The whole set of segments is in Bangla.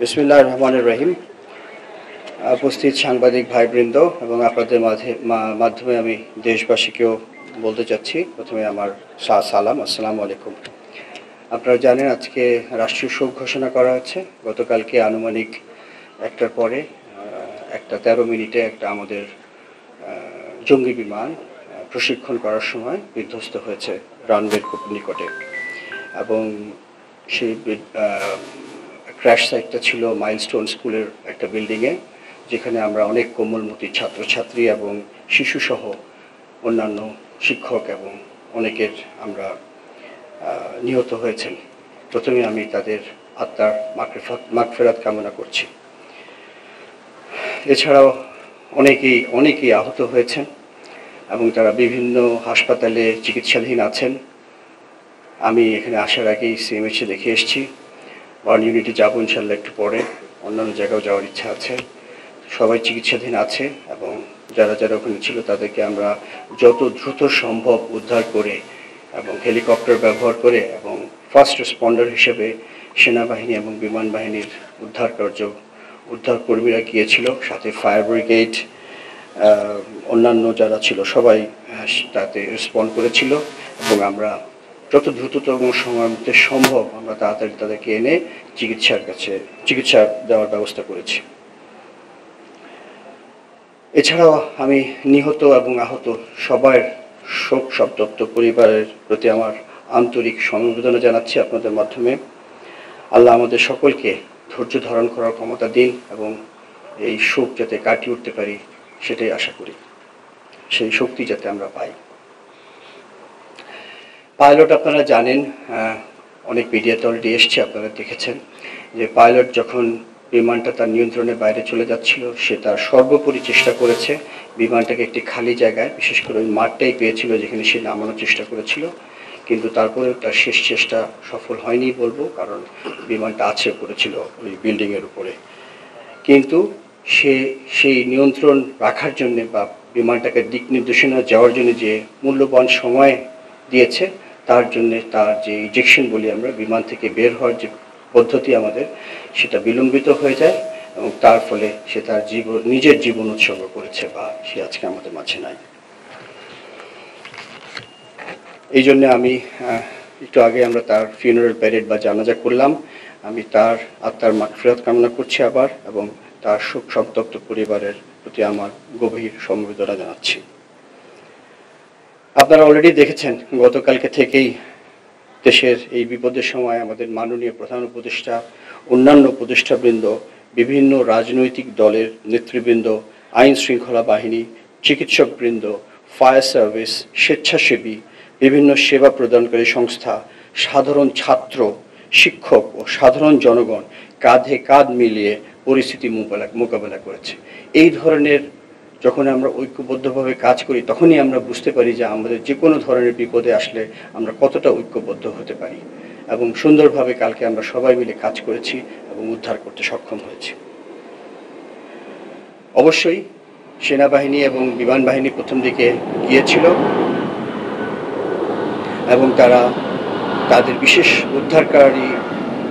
বিসমিল্লাহির রহমানির রহিম। উপস্থিত সাংবাদিক ভাইবৃন্দ এবং আপনাদের মাধ্যমে আমি দেশবাসীকেও বলতে চাচ্ছি, প্রথমে আমার সালাম, আসসালামু আলাইকুম। আপনারা জানেন আজকে রাষ্ট্রীয় শোক ঘোষণা করা হয়েছে। গতকালকে আনুমানিক 1টার পরে 1:13 একটা আমাদের জঙ্গি বিমান প্রশিক্ষণ করার সময় বিধ্বস্ত হয়েছে রানওয়ের খুব নিকটে, এবং সেই ক্র্যাশ সাইটটা ছিল মাইলস্টোন স্কুলের একটা বিল্ডিংয়ে, যেখানে আমরা অনেক কোমলমতি ছাত্রছাত্রী এবং শিশুসহ অন্যান্য শিক্ষক এবং অনেকের আমরা নিহত হয়েছেন। প্রথমে আমি তাদের আত্মার মাগফিরাত কামনা করছি। এছাড়াও অনেকেই আহত হয়েছেন এবং তারা বিভিন্ন হাসপাতালে চিকিৎসাধীন আছেন। আমি এখানে আসার আগেই সিএমএইচে দেখে এসেছি। ওয়ার্ড ইউনিটে যাবো ইনশাল্লাহ একটু পরে, অন্যান্য জায়গাও যাওয়ার ইচ্ছা আছে। সবাই চিকিৎসাধীন আছে এবং যারা যারা ওখানে ছিল তাদেরকে আমরা যত দ্রুত সম্ভব উদ্ধার করে এবং হেলিকপ্টার ব্যবহার করে এবং ফার্স্ট রেসপন্ডার হিসেবে সেনাবাহিনী এবং বিমান বাহিনীর উদ্ধার কর্মীরা গিয়েছিল, সাথে ফায়ার ব্রিগেড, অন্যান্য যারা ছিল সবাই তাতে রেসপন্ড করেছিল এবং আমরা যত দ্রুততম সময়ের মধ্যে সম্ভব আমরা তাড়াতাড়ি তাদেরকে এনে চিকিৎসা দেওয়ার ব্যবস্থা করেছি। এছাড়াও আমি নিহত এবং আহত সবার শোক সন্তপ্ত পরিবারের প্রতি আমার আন্তরিক সমবেদনা জানাচ্ছি আপনাদের মাধ্যমে। আল্লাহ আমাদের সকলকে ধৈর্য ধারণ করার ক্ষমতা দিন এবং এই শোক যাতে কাটিয়ে উঠতে পারি সেটাই আশা করি, সেই শক্তি যাতে আমরা পাই। পাইলট আপনারা জানেন, অনেক মিডিয়াতে অলরেডি এসছে, আপনারা দেখেছেন যে পাইলট যখন বিমানটা তার নিয়ন্ত্রণের বাইরে চলে যাচ্ছিল, সে তার সর্বোপরি চেষ্টা করেছে বিমানটাকে একটি খালি জায়গায়, বিশেষ করে ওই মাঠটাই পেয়েছিল যেখানে সে নামানোর চেষ্টা করেছিল, কিন্তু তারপরেও তার শেষ চেষ্টা সফল হয়নি বলবো, কারণ বিমানটা আছে পড়েছিল ওই বিল্ডিংয়ের উপরে। কিন্তু সে সেই নিয়ন্ত্রণ রাখার জন্যে বা বিমানটাকে দিক নির্দেশনা যাওয়ার জন্য যে মূল্যবান সময় দিয়েছে, তার জন্যে তার যে ইজেকশন বলি আমরা, বিমান থেকে বের হওয়ার যে পদ্ধতি আমাদের, সেটা বিলম্বিত হয়ে যায় এবং তার ফলে সে তার নিজের জীবন উৎসর্গ করেছে বা সে আজকে আমাদের মাঝে নাই। এই জন্য আমি একটু আগে আমরা তার ফিউনারাল প্যারেড বা জানাজা করলাম। আমি তার আত্মার মাগফিরাত কামনা করছি আবার, এবং তার শোক সন্তপ্ত পরিবারের প্রতি আমার গভীর সমবেদনা জানাচ্ছি। আপনারা অলরেডি দেখেছেন গতকালকে থেকেই দেশের এই বিপদের সময় আমাদের মাননীয় প্রধান উপদেষ্টা, অন্যান্য উপদেষ্টাবৃন্দ, বিভিন্ন রাজনৈতিক দলের নেতৃবৃন্দ, আইন শৃঙ্খলা বাহিনী, চিকিৎসকবৃন্দ, ফায়ার সার্ভিস, স্বেচ্ছাসেবী, বিভিন্ন সেবা প্রদানকারী সংস্থা, সাধারণ ছাত্র, শিক্ষক ও সাধারণ জনগণ কাঁধে কাঁধ মিলিয়ে পরিস্থিতি মোকাবেলা করেছে। এই ধরনের যখন আমরা ঐক্যবদ্ধভাবে কাজ করি, তখনই আমরা বুঝতে পারি যে আমাদের যে কোনো ধরনের বিপদে আসলে আমরা কতটা ঐক্যবদ্ধ হতে পারি, এবং সুন্দরভাবে কালকে আমরা সবাই মিলে কাজ করেছি এবং উদ্ধার করতে সক্ষম হয়েছি। অবশ্যই সেনাবাহিনী এবং বিমান বাহিনী প্রথম দিকে গিয়েছিল এবং তারা তাদের বিশেষ উদ্ধারকারী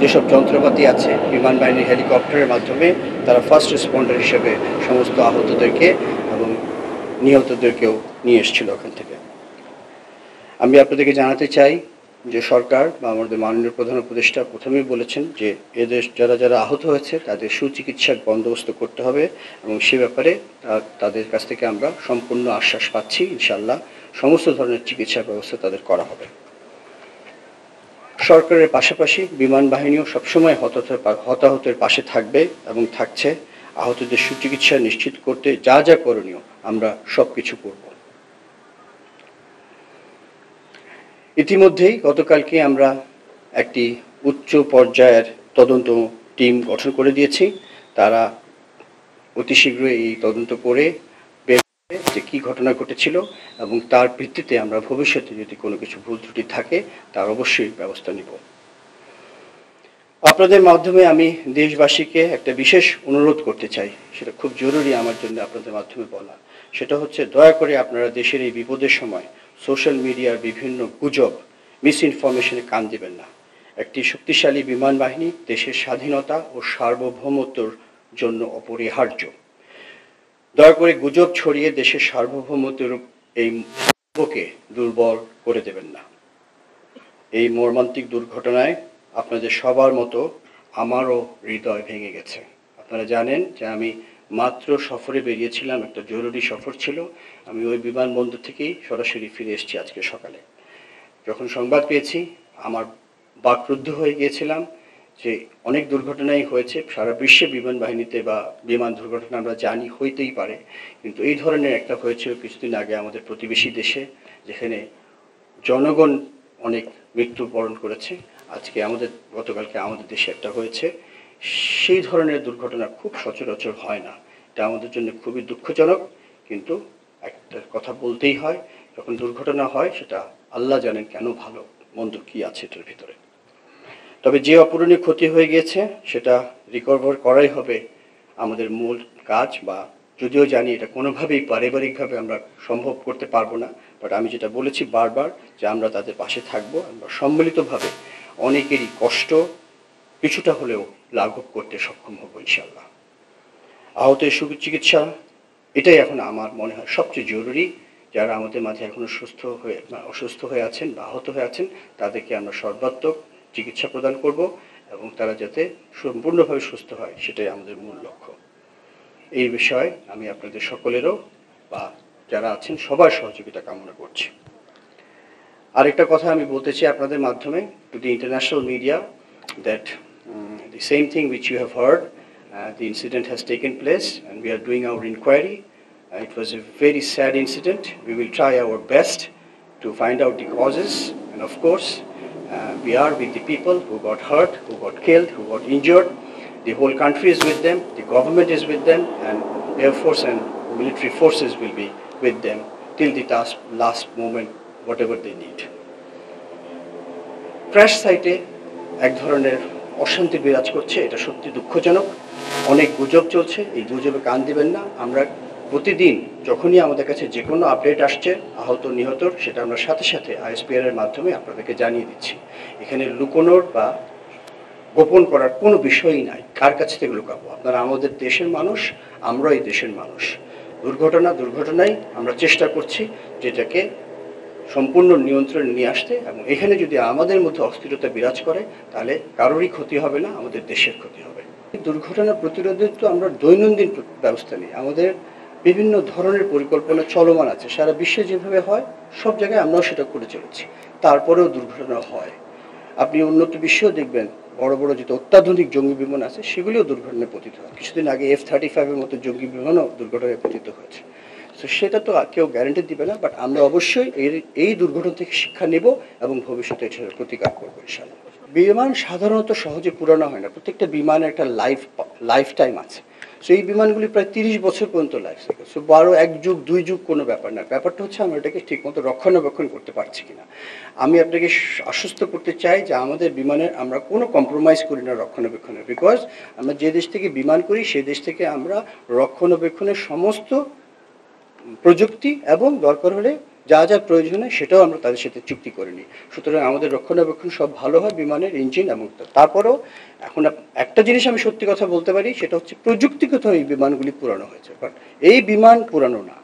যেসব যন্ত্রপাতি আছে, বিমান বাহিনীর হেলিকপ্টারের মাধ্যমে তারা ফার্স্ট রেসপন্ডার হিসেবে সমস্ত আহতদেরকে এবং নিহতদেরকেও নিয়ে এসেছিল ওখান থেকে। আমি আপনাদেরকে জানাতে চাই যে সরকার বা আমাদের মাননীয় প্রধান উপদেষ্টা প্রথমেই বলেছেন যে এদের যারা যারা আহত হয়েছে তাদের সুচিকিৎসার বন্দোবস্ত করতে হবে, এবং সে ব্যাপারে তাদের কাছ থেকে আমরা সম্পূর্ণ আশ্বাস পাচ্ছি। ইনশাআল্লাহ সমস্ত ধরনের চিকিৎসার ব্যবস্থা তাদের করা হবে। সরকারের পাশাপাশি বিমান বাহিনীও সবসময় হতাহতের পাশে থাকবে এবং থাকছে। আহতদের সুচিকিৎসা নিশ্চিত করতে যা যা করণীয় আমরা সব কিছু করব। ইতিমধ্যেই গতকালকে আমরা একটি উচ্চ পর্যায়ের তদন্ত টিম গঠন করে দিয়েছি। তারা অতি শীঘ্রই এই তদন্ত করে যে কী ঘটনা ঘটেছিল এবং তার ভিত্তিতে আমরা ভবিষ্যতে যদি কোনো কিছু ভুল ত্রুটি থাকে তার অবশ্যই ব্যবস্থা নিব। আপনাদের মাধ্যমে আমি দেশবাসীকে একটা বিশেষ অনুরোধ করতে চাই, সেটা খুব জরুরি আমার জন্য আপনাদের মাধ্যমে বলা। সেটা হচ্ছে, দয়া করে আপনারা দেশের এই বিপদের সময় সোশ্যাল মিডিয়ার বিভিন্ন গুজব, মিস ইনফরমেশনে কান দেবেন না একটি শক্তিশালী বিমান বাহিনী দেশের স্বাধীনতা ও সার্বভৌমত্বের জন্য অপরিহার্য। দয়া করে গুজব ছড়িয়ে দেশের সার্বভৌমত্বের এই মনোবলকে দুর্বল করে দেবেন না। এই মর্মান্তিক দুর্ঘটনায় আপনাদের সবার মতো আমারও হৃদয় ভেঙে গেছে। আপনারা জানেন যে আমি মাত্র সফরে বেরিয়েছিলাম, একটা জরুরি সফর ছিল। আমি ওই বিমানবন্দর থেকেই সরাসরি ফিরে এসেছি আজকে সকালে। যখন সংবাদ পেয়েছি আমার বাকরুদ্ধ হয়ে গিয়েছিলাম যে অনেক দুর্ঘটনাই হয়েছে সারা বিশ্বে বিমান বাহিনীতে, বা বিমান দুর্ঘটনা আমরা জানি হইতেই পারে, কিন্তু এই ধরনের একটা হয়েছিল কিছুদিন আগে আমাদের প্রতিবেশী দেশে, যেখানে জনগণ অনেক মৃত্যুবরণ করেছে। আজকে গতকালকে আমাদের দেশে একটা হয়েছে। সেই ধরনের দুর্ঘটনা খুব সচরাচর হয় না। এটা আমাদের জন্য খুবই দুঃখজনক, কিন্তু একটা কথা বলতেই হয়, যখন দুর্ঘটনা হয় সেটা আল্লাহ জানেন কেন, ভালো মন্দ কি আছে এটার ভিতরে। তবে যে অপূরণীয় ক্ষতি হয়ে গিয়েছে সেটা রিকভার করাই হবে আমাদের মূল কাজ। বা যদিও জানি এটা কোনোভাবেই পারিবারিকভাবে আমরা সম্ভব করতে পারবো না, বাট আমি যেটা বলেছি বারবার যে আমরা তাদের পাশে থাকবো। আমরা সম্মিলিতভাবে অনেকেরই কষ্ট কিছুটা হলেও লাঘব করতে সক্ষম হব ইনশাল্লাহ। আহতের সুচিকিৎসা এটাই এখন আমার মনে হয় সবচেয়ে জরুরি। যারা আমাদের মাঝে এখনো অসুস্থ হয়ে আছেন বা আহত হয়ে আছেন, তাদেরকে আমরা সর্বাত্মক চিকিৎসা প্রদান করব এবং তারা যাতে সম্পূর্ণভাবে সুস্থ হয়, সেটাই আমাদের মূল লক্ষ্য। এই বিষয়ে আমি আপনাদের সকলেরও বা যারা আছেন সবার সহযোগিতা কামনা করছি। আরেকটা কথা আমি বলতে চাই আপনাদের মাধ্যমে to the international media, that the same thing which you have heard, the incident has taken place and we are doing our inquiry. It was a very sad incident. We will try our best to find out the causes, and of course we are with the people who got hurt, who got killed, who got injured. The whole country is with them, the government is with them, and Air Force and military forces will be with them till the last moment, whatever they need. Crash সাইটে এক ধরনের অশান্তি বিরাজ করছে, এটা সত্যি দুঃখজনক। অনেক গুজব চলছে, এই গুজবে কান দিবেন না। আমরা প্রতিদিন যখনই আমাদের কাছে যে কোনো আপডেট আসছে আহত নিহতর, সেটা আমরা সাথে সাথে ISPR এর মাধ্যমে আপনাদেরকে জানিয়ে দিচ্ছি। এখানে লুকোনোর বা গোপন করার কোনো বিষয়ই নাই। কার কাছ থেকে লুকাবো? আপনারা আমাদের দেশের মানুষ, আমরা এই দেশের মানুষ। দুর্ঘটনায় আমরা চেষ্টা করছি যেটাকে সম্পূর্ণ নিয়ন্ত্রণে নিয়ে আসতে, এবং এখানে যদি আমাদের মধ্যে অস্থিরতা বিরাজ করে তাহলে কারোরই ক্ষতি হবে না, আমাদের দেশের ক্ষতি হবে। দুর্ঘটনা প্রতিরোধের তো আমরা দৈনন্দিন ব্যবস্থা নিই, আমাদের বিভিন্ন ধরনের পরিকল্পনা চলমান আছে। সারা বিশ্বে যেভাবে হয় সব জায়গায় আমরাও সেটা করে চলেছি, তারপরেও দুর্ঘটনা হয়। আপনি উন্নত বিশ্বেও দেখবেন বড় বড় যেটা অত্যাধুনিক জঙ্গি বিমান আছে সেগুলিও দুর্ঘটনায় পতিত হয়। কিছুদিন আগে F-35 এর মতো জঙ্গি বিমানও দুর্ঘটনায় পতিত হয়েছে। তো সেটা তো কেউ গ্যারান্টি দিবে না, বাট আমরা অবশ্যই এই দুর্ঘটনা থেকে শিক্ষা নেব এবং ভবিষ্যতে এটার প্রতিকার করবো ইনশাআল্লাহ। বিমান সাধারণত সহজে পুরানো হয় না, প্রত্যেকটা বিমানের একটা লাইফ টাইম আছে। সো এই বিমানগুলি প্রায় 30 বছর পর্যন্ত লাইফ সাইকেল। সো 1 যুগ 2 যুগ কোনো ব্যাপার না। ব্যাপারটা হচ্ছে আমরা এটাকে ঠিকমতো রক্ষণাবেক্ষণ করতে পারছি কিনা। আমি আপনাকে আশ্বস্ত করতে চাই যে আমাদের বিমানের আমরা কোনো কম্প্রোমাইজ করি না রক্ষণাবেক্ষণে, বিকজ আমরা যে দেশ থেকে বিমান করি সেই দেশ থেকে আমরা রক্ষণাবেক্ষণের সমস্ত প্রযুক্তি এবং দরকার হলে যা যা প্রয়োজন হয় সেটাও আমরা তাদের সাথে চুক্তি করে নিই। সুতরাং আমাদের রক্ষণাবেক্ষণ সব ভালো হয়, বিমানের ইঞ্জিন এবং তারপরেও এখন একটা জিনিস আমি সত্যি কথা বলতে পারি, সেটা হচ্ছে প্রযুক্তিগত এই বিমানগুলি পুরানো হয়েছে, বাট এই বিমান পুরানো না,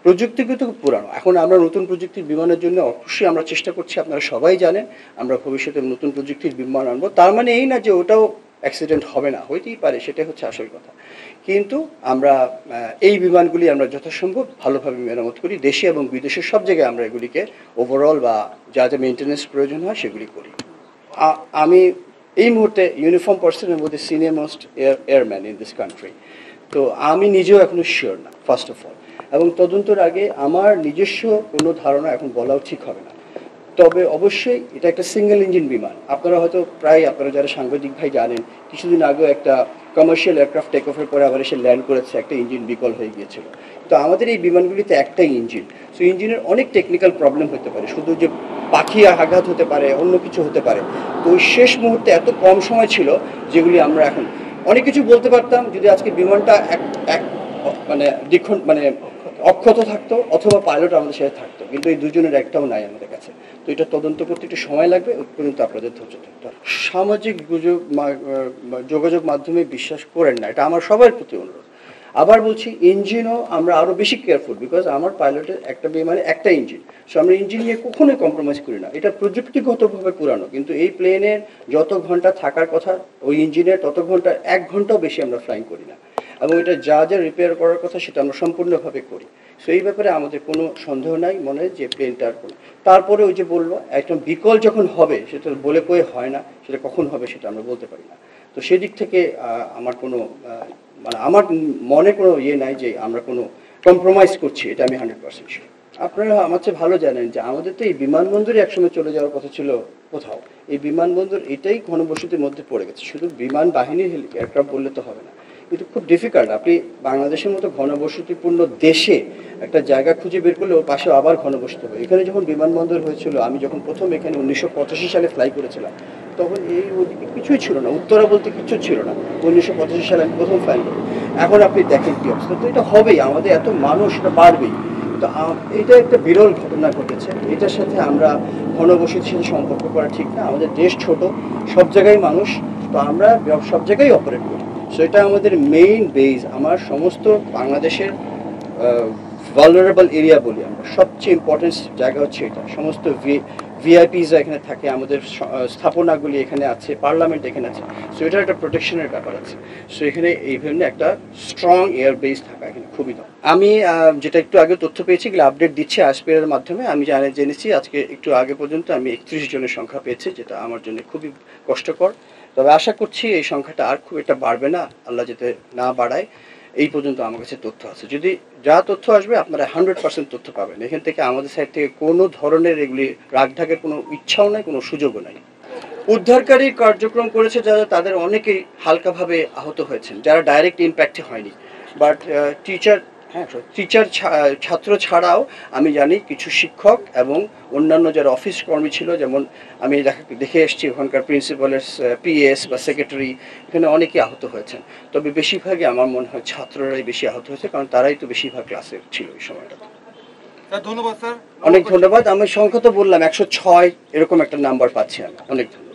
প্রযুক্তিগত পুরানো। এখন আমরা নতুন প্রযুক্তির বিমানের জন্য অবশ্যই আমরা চেষ্টা করছি, আপনারা সবাই জানেন আমরা ভবিষ্যতে নতুন প্রযুক্তির বিমান আনবো। তার মানে এই না যে ওটাও অ্যাক্সিডেন্ট হবে না, হইতেই পারে, সেটাই হচ্ছে আসল কথা। কিন্তু আমরা এই বিমানগুলি আমরা যথাসম্ভব ভালোভাবে মেরামত করি, দেশে এবং বিদেশের সব জায়গায় আমরা এগুলিকে ওভারঅল বা যা যা মেনটেন্যান্স প্রয়োজন হয় সেগুলি করি। আমি এই মুহূর্তে ইউনিফর্ম পার্সনের মধ্যে senior most airman in this country, তো আমি নিজেও এখনো শিওর না ফার্স্ট অফ অল, এবং তদন্তের আগে আমার নিজস্ব কোনো ধারণা এখন বলাও ঠিক হবে না। তবে অবশ্যই এটা একটা সিঙ্গেল ইঞ্জিন বিমান। আপনারা হয়তো আপনারা যারা সাংবাদিক ভাই জানেন, কিছুদিন আগেও একটা কমার্শিয়াল এয়ারক্রাফট টেক অফের পরে আবার এসে ল্যান্ড করেছে, একটা ইঞ্জিন বিকল হয়ে গিয়েছিল। তো আমাদের এই বিমানগুলিতে একটাই ইঞ্জিন, সো ইঞ্জিনের অনেক টেকনিক্যাল প্রবলেম হতে পারে, শুধু যে পাখি আঘাত হতে পারে, অন্য কিছু হতে পারে। তো ওই শেষ মুহূর্তে এত কম সময় ছিল যেগুলি আমরা এখন অনেক কিছু বলতে পারতাম যদি আজকে বিমানটা অক্ষত থাকতো অথবা পাইলট আমাদের সাথে থাকতো, কিন্তু এই দুজনের একটাও নাই আমাদের কাছে। তো এটা তদন্ত করতে একটু সময় লাগবে, ওই পর্যন্ত আপনাদের ধৈর্য ধরতে হবে। সামাজিক যোগাযোগ মাধ্যমে বিশ্বাস করেন না, এটা আমার সবার প্রতি অনুরোধ। আবার বলছি, ইঞ্জিনও আমরা আরও বেশি কেয়ারফুল, বিকজ আমার পাইলটের একটা বিমানে একটা ইঞ্জিন, সো আমরা ইঞ্জিন নিয়ে কখনোই কম্প্রোমাইজ করি না। এটা প্রযুক্তিগতভাবে পুরানো, কিন্তু এই প্লেনের যত ঘন্টা থাকার কথা ওই ইঞ্জিনের তত ঘন্টা, 1 ঘন্টাও বেশি আমরা ফ্লাইং করি না, এবং এটা যা যা রিপেয়ার করার কথা সেটা আমরা সম্পূর্ণভাবে করি। সো এই ব্যাপারে আমাদের কোনো সন্দেহ নাই মনে যে প্লেনটার কোনো। তারপরে ওই যে বললো একদম বিকল যখন হবে সেটা বলে কয়ে হয় না, সেটা কখন হবে সেটা আমরা বলতে পারি না। তো সেদিক থেকে আমার কোনো মানে আমার মনে কোনো নাই যে আমরা কোনো কম্প্রোমাইজ করছি, এটা আমি 100% শিওর। আপনারা আমার চেয়ে ভালো জানেন যে আমাদের তো এই বিমানবন্দরে একসময় চলে যাওয়ার কথা ছিল কোথাও। এই বিমানবন্দর এটাই ঘনবসতির মধ্যে পড়ে গেছে, শুধু বিমান বাহিনীর এয়ারক্রাফট বললে তো হবে না, কিন্তু খুব ডিফিকাল্ট। আপনি বাংলাদেশের মতো ঘনবসতিপূর্ণ দেশে একটা জায়গা খুঁজে বের করলে ওর পাশে আবার ঘনবসতি হবে। এখানে যখন বিমানবন্দর হয়েছিল, আমি যখন প্রথম এখানে 1985 সালে ফ্লাই করেছিলাম, তখন এই ওদিকে কিছুই ছিল না, উত্তরা বলতে কিছু ছিল না। 1985 সালে আমি প্রথম ফ্লাই করি। এখন আপনি দেখেন কি অবস্থা। তো এটা হবেই, আমাদের এত মানুষ, এটা বাড়বেই। তো এটা একটা বিরল ঘটনা ঘটেছে, এটার সাথে আমরা ঘনবসতির সাথে সম্পর্ক করা ঠিক না। আমাদের দেশ ছোট, সব জায়গায় মানুষ, তো আমরা সব জায়গায় অপারেট করি। সো এটা আমাদের মেইন বেজ। আমার সমস্ত বাংলাদেশের ভালনারেবল এরিয়া বলি আমরা, সবচেয়ে ইম্পর্টেন্ট জায়গা হচ্ছে এটা। সমস্ত ভিআইপিস এখানে থাকে, আমাদের স্থাপনাগুলি এখানে আছে, পার্লামেন্ট এখানে আছে। সো এটার একটা প্রোটেকশনের ব্যাপার আছে। সো এখানে এই ধরনের একটা স্ট্রং এয়ার বেস থাকা এখানে খুবই দরকার। আমি যেটা একটু আগে তথ্য পেয়েছি, এগুলো আপডেট দিচ্ছি আসপিআরের মাধ্যমে। আমি জেনেছি আজকে একটু আগে পর্যন্ত আমি 31 জনের সংখ্যা পেয়েছি, যেটা আমার জন্য খুবই কষ্টকর। তবে আশা করছি এই সংখ্যাটা আর খুব একটা বাড়বে না, আল্লাহ যাতে না বাড়ায়। এই পর্যন্ত আমার কাছে তথ্য আছে, যদি যা তথ্য আসবে আপনারা 100% তথ্য পাবেন। এখান থেকে আমাদের সাইড থেকে কোনো ধরনের এগুলি রাগঢাকের কোনো ইচ্ছাও নাই, কোনো সুযোগও নাই। উদ্ধারকারী কার্যক্রম করেছে যারা, তাদের অনেকেই হালকাভাবে আহত হয়েছেন, যারা ডাইরেক্ট ইম্প্যাক্টে হয়নি। বাট ছাত্র ছাড়াও আমি জানি কিছু শিক্ষক এবং অন্যান্য যারা অফিস কর্মী ছিল, যেমন আমি দেখে এসেছি ওখানকার প্রিন্সিপালের পিএস বা সেক্রেটারি, এখানে অনেকেই আহত হয়েছেন। তবে বেশিরভাগই আমার মনে হয় ছাত্ররাই বেশি আহত হয়েছে, কারণ তারাই তো বেশিরভাগ ক্লাসে ছিল এই সময়টাতে। ধন্যবাদ স্যার, অনেক ধন্যবাদ। আমি সংখ্যা তো বললাম 106 এরকম একটা নাম্বার পাচ্ছি আমি। অনেক ধন্যবাদ।